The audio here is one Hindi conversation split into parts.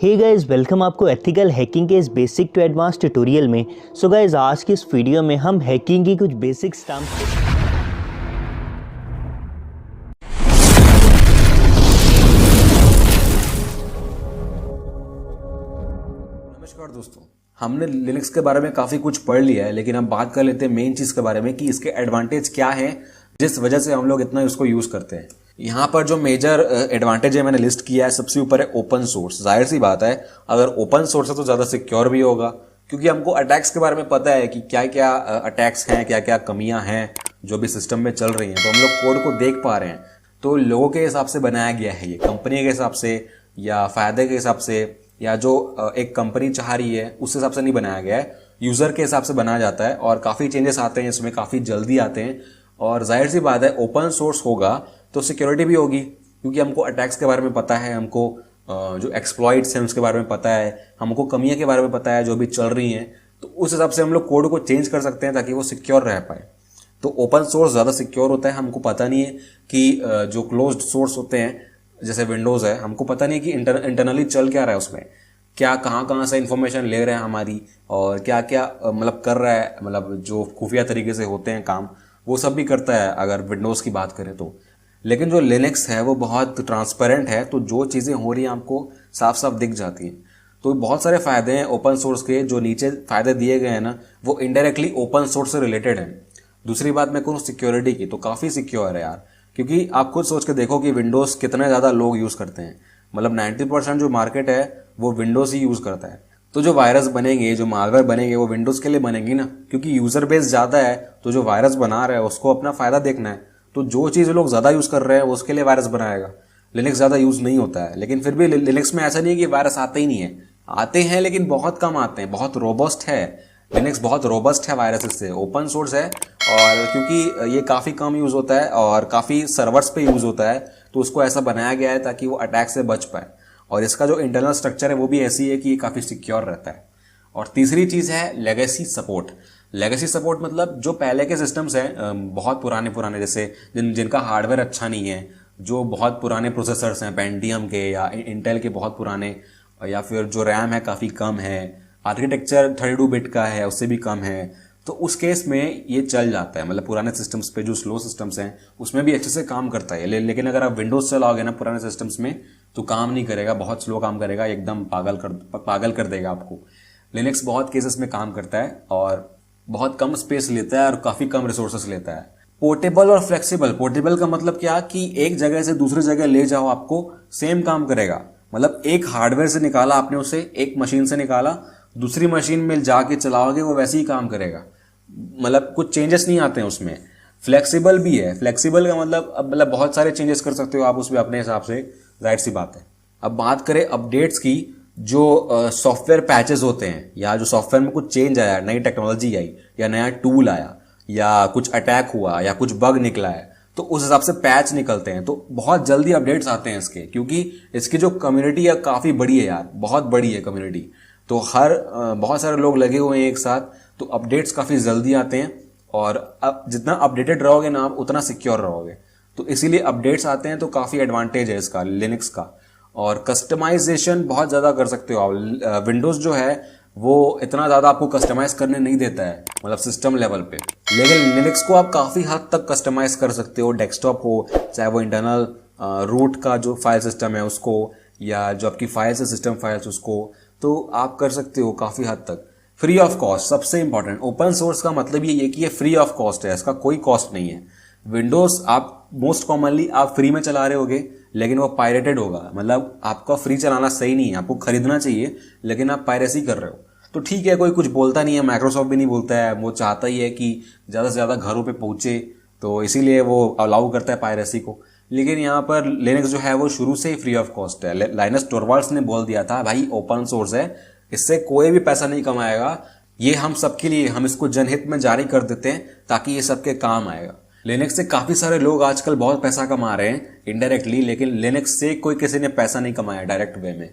हे गाइस, वेलकम आपको एथिकल हैकिंग के इस बेसिक टू एडवांस ट्यूटोरियल में। सो गाइस, आज की इस वीडियो में हम हैकिंग की कुछ बेसिक स्टैम्प नमस्कार दोस्तों, हमने लिनक्स के बारे में काफी कुछ पढ़ लिया है, लेकिन हम बात कर लेते हैं मेन चीज के बारे में कि इसके एडवांटेज क्या है जिस वजह से हम लोग इतना इसको यूज करते हैं। यहाँ पर जो मेजर एडवांटेज है मैंने लिस्ट किया है। सबसे ऊपर है ओपन सोर्स। जाहिर सी बात है, अगर ओपन सोर्स है तो ज्यादा सिक्योर भी होगा, क्योंकि हमको अटैक्स के बारे में पता है कि क्या क्या अटैक्स हैं, क्या क्या कमियां हैं जो भी सिस्टम में चल रही हैं। तो हम लोग कोड को देख पा रहे हैं। तो लोगों के हिसाब से बनाया गया है ये, कंपनी के हिसाब से या फायदे के हिसाब से या जो एक कंपनी चाह रही है उस हिसाब से नहीं बनाया गया है, यूजर के हिसाब से बनाया जाता है। और काफी चेंजेस आते हैं इसमें, काफी जल्दी आते हैं। और जाहिर सी बात है, ओपन सोर्स होगा तो सिक्योरिटी भी होगी, क्योंकि हमको अटैक्स के बारे में पता है, हमको जो एक्सप्लॉइट्स हैं उसके बारे में पता है, हमको कमियां के बारे में पता है जो भी चल रही हैं। तो उस हिसाब से हम लोग कोड को चेंज कर सकते हैं ताकि वो सिक्योर रह पाए। तो ओपन सोर्स ज्यादा सिक्योर होता है। हमको पता नहीं है कि जो क्लोज्ड सोर्स होते हैं जैसे विंडोज है, हमको पता नहीं कि इंटरनली चल क्या रहा है उसमें, क्या कहाँ से इंफॉर्मेशन ले रहे हैं हमारी, और क्या क्या मतलब कर रहा है, मतलब जो खुफिया तरीके से होते हैं काम, वो सब भी करता है अगर विंडोज की बात करें तो। लेकिन जो लिनक्स है वो बहुत ट्रांसपेरेंट है, तो जो चीजें हो रही हैं आपको साफ साफ दिख जाती हैं। तो बहुत सारे फायदे हैं ओपन सोर्स के। जो नीचे फायदे दिए गए हैं ना, वो इनडायरेक्टली ओपन सोर्स से रिलेटेड है। दूसरी बात मैं कहूँ सिक्योरिटी की, तो काफी सिक्योर है यार, क्योंकि आप खुद सोच के देखो कि विंडोज कितने ज्यादा लोग यूज करते हैं। मतलब 90% जो मार्केट है वो विंडोज ही यूज करता है। तो जो वायरस बनेंगे, जो मालवेयर बनेंगे, वो विंडोज के लिए बनेंगे ना, क्योंकि यूजर बेस ज्यादा है। तो जो वायरस बना रहा है उसको अपना फायदा देखना है, तो जो चीज लोग ज्यादा यूज कर रहे हैं उसके लिए वायरस बनाएगा। लिनक्स ज्यादा यूज नहीं होता है, लेकिन फिर भी लिनक्स में ऐसा नहीं है कि वायरस आते ही नहीं है, आते हैं लेकिन बहुत कम आते हैं। बहुत रोबस्ट है लिनक्स, बहुत रोबस्ट है वायरस से। ओपन सोर्स है, और क्योंकि ये काफी कम यूज होता है और काफी सर्वर्स पे यूज होता है, तो उसको ऐसा बनाया गया है ताकि वो अटैक से बच पाए। और इसका जो इंटरनल स्ट्रक्चर है वो भी ऐसी है कि ये काफी सिक्योर रहता है। और तीसरी चीज है लेगेसी सपोर्ट। लेगेसी सपोर्ट मतलब जो पहले के सिस्टम्स हैं, बहुत पुराने जैसे जिनका हार्डवेयर अच्छा नहीं है, जो बहुत पुराने प्रोसेसर्स हैं पेंटियम के या इंटेल के बहुत पुराने, या फिर जो रैम है काफी कम है, आर्किटेक्चर 32 बिट का है उससे भी कम है, तो उस केस में ये चल जाता है। मतलब पुराने सिस्टम्स पे जो स्लो सिस्टम्स हैं उसमें भी अच्छे से काम करता है। लेकिन अगर आप विंडोज चलाओगे ना पुराने सिस्टम्स में, तो काम नहीं करेगा, बहुत स्लो काम करेगा, एकदम पागल कर देगा आपको। लिनक्स बहुत केसेस में काम करता है और बहुत कम स्पेस लेता है और काफी कम रिसोर्सेस लेता है। पोर्टेबल और फ्लेक्सिबल। पोर्टेबल का मतलब क्या कि एक जगह से दूसरी जगह ले जाओ, आपको सेम काम करेगा। मतलब एक हार्डवेयर से निकाला आपने उसे, एक मशीन से निकाला, दूसरी मशीन में जाके चलाओगे वो वैसे ही काम करेगा। मतलब कुछ चेंजेस नहीं आते हैं उसमें। फ्लेक्सिबल भी है। फ्लेक्सिबल का मतलब बहुत सारे चेंजेस कर सकते हो आप उसमें अपने हिसाब से, जाहिर सी बात है। अब बात करें अपडेट्स की, जो सॉफ्टवेयर पैचेस होते हैं या जो सॉफ्टवेयर में कुछ चेंज आया, नई टेक्नोलॉजी आई या नया टूल आया या कुछ अटैक हुआ या कुछ बग निकला है, तो उस हिसाब से पैच निकलते हैं। तो बहुत जल्दी अपडेट्स आते हैं इसके, क्योंकि इसकी जो कम्युनिटी है काफी बड़ी है यार, बहुत बड़ी है कम्युनिटी। तो बहुत सारे लोग लगे हुए हैं एक साथ, तो अपडेट्स काफी जल्दी आते हैं। और अब जितना अपडेटेड रहोगे ना आप, उतना सिक्योर रहोगे। तो इसीलिए अपडेट्स आते हैं, तो काफी एडवांटेज है इसका लिनक्स का। और कस्टमाइजेशन बहुत ज्यादा कर सकते हो आप। विंडोज जो है वो इतना ज्यादा आपको कस्टमाइज करने नहीं देता है, मतलब सिस्टम लेवल पे। लेकिन लिनक्स को आप काफी हद तक कस्टमाइज कर सकते हो, डेस्कटॉप हो, चाहे वो इंटरनल रूट का जो फाइल सिस्टम है उसको, या जो आपकी फाइल्स है सिस्टम फाइल्स उसको, तो आप कर सकते हो काफी हद तक। फ्री ऑफ कॉस्ट, सबसे इंपॉर्टेंट। ओपन सोर्स का मतलब ये कि ये फ्री ऑफ कॉस्ट है, इसका कोई कॉस्ट नहीं है। विंडोज आप मोस्ट कॉमनली आप फ्री में चला रहे होगे, लेकिन वो पायरेटेड होगा। मतलब आपका फ्री चलाना सही नहीं है, आपको खरीदना चाहिए, लेकिन आप पायरेसी कर रहे हो। तो ठीक है, कोई कुछ बोलता नहीं है, माइक्रोसॉफ्ट भी नहीं बोलता है, वो चाहता ही है कि ज्यादा से ज्यादा घरों पे पहुंचे, तो इसीलिए वो अलाउ करता है पायरेसी को। लेकिन यहाँ पर लिनक्स जो है वो शुरू से ही फ्री ऑफ कॉस्ट है। लाइनस टोरवाल्ड्स ने बोल दिया था, भाई ओपन सोर्स है, इससे कोई भी पैसा नहीं कमाएगा, ये हम सबके लिए, हम इसको जनहित में जारी कर देते हैं ताकि ये सबके काम आएगा। लिनक्स से काफी सारे लोग आजकल बहुत पैसा कमा रहे हैं इनडायरेक्टली, लेकिन लिनक्स से कोई किसी ने पैसा नहीं कमाया डायरेक्ट वे में।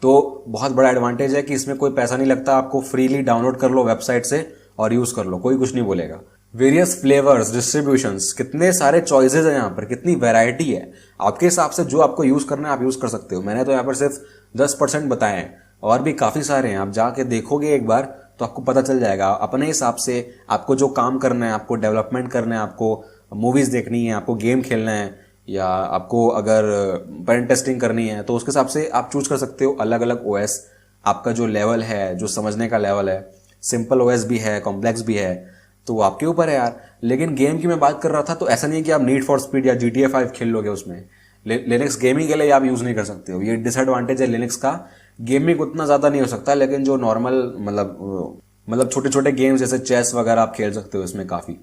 तो बहुत बड़ा एडवांटेज है कि इसमें कोई पैसा नहीं लगता, आपको फ्रीली डाउनलोड कर लो वेबसाइट से और यूज कर लो, कोई कुछ नहीं बोलेगा। वेरियस फ्लेवर्स, डिस्ट्रीब्यूशंस, कितने सारे चॉइसेस हैं यहाँ पर, कितनी वैरायटी है। आपके हिसाब से जो आपको यूज करना है आप यूज कर सकते हो। मैंने तो यहाँ पर सिर्फ 10% बताए हैं, और भी काफ़ी सारे हैं। आप जाके देखोगे एक बार तो आपको पता चल जाएगा। अपने हिसाब से आपको जो काम करना है, आपको डेवलपमेंट करना है, आपको मूवीज़ देखनी है, आपको गेम खेलना है, या आपको अगर पेन टेस्टिंग करनी है, तो उसके हिसाब से आप चूज कर सकते हो अलग अलग ओएस। आपका जो लेवल है, जो समझने का लेवल है, सिंपल ओएस भी है, कॉम्प्लेक्स भी है, तो आपके ऊपर है यार। लेकिन गेम की मैं बात कर रहा था, तो ऐसा नहीं है कि आप नीड फॉर स्पीड या GTA 5 खेल लोगे उसमें। लिनक्स गेमिंग के लिए आप यूज़ नहीं कर सकते हो। ये डिसएडवांटेज है लिनक्स का। गेमिंग उतना ज़्यादा नहीं हो सकता, लेकिन जो नॉर्मल मतलब छोटे छोटे गेम्स जैसे चेस वगैरह आप खेल सकते हो इसमें काफ़ी।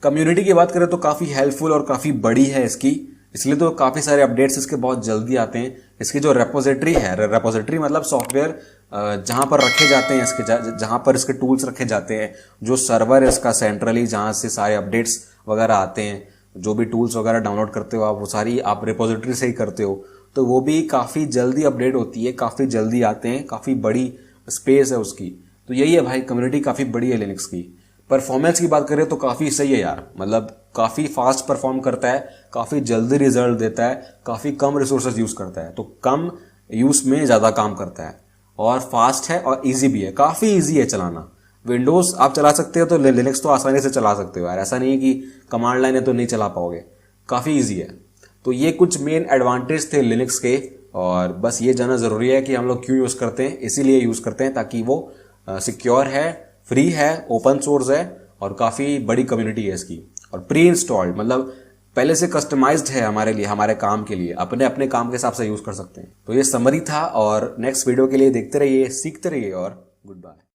कम्युनिटी की बात करें तो काफ़ी हेल्पफुल और काफ़ी बड़ी है इसकी, इसलिए तो काफ़ी सारे अपडेट्स इसके बहुत जल्दी आते हैं। इसकी जो रेपोजिटरी है, रेपोजिटरी मतलब सॉफ्टवेयर जहाँ पर रखे जाते हैं इसके, जहाँ पर इसके टूल्स रखे जाते हैं, जो सर्वर है इसका सेंट्रली, जहाँ से सारे अपडेट्स वगैरह आते हैं, जो भी टूल्स वगैरह डाउनलोड करते हो आप, वो सारी आप रेपोजिटरी से ही करते हो, तो वो भी काफ़ी जल्दी अपडेट होती है, काफ़ी जल्दी आते हैं, काफ़ी बड़ी स्पेस है उसकी। तो यही है भाई, कम्युनिटी काफ़ी बड़ी है लिनक्स की। परफॉर्मेंस की बात करें तो काफ़ी सही है यार, मतलब काफ़ी फास्ट परफॉर्म करता है, काफ़ी जल्दी रिजल्ट देता है, काफ़ी कम रिसोर्सेज यूज़ करता है, तो कम यूज़ में ज़्यादा काम करता है, और फास्ट है और इजी भी है, काफ़ी इजी है चलाना। विंडोज़ आप चला सकते हो तो लिनक्स तो आसानी से चला सकते हो यार, ऐसा नहीं है कि कमांड लाइन है तो नहीं चला पाओगे, काफ़ी ईजी है। तो ये कुछ मेन एडवांटेज थे लिनक्स के, और बस ये जानना ज़रूरी है कि हम लोग क्यों यूज़ करते हैं। इसीलिए यूज़ करते हैं ताकि वो सिक्योर है, फ्री है, ओपन सोर्स है, और काफ़ी बड़ी कम्युनिटी है इसकी, और प्री इंस्टॉल्ड मतलब पहले से कस्टमाइज्ड है हमारे लिए, हमारे काम के लिए, अपने अपने काम के हिसाब से यूज़ कर सकते हैं। तो ये समरी था, और नेक्स्ट वीडियो के लिए देखते रहिए, सीखते रहिए, और गुड बाय।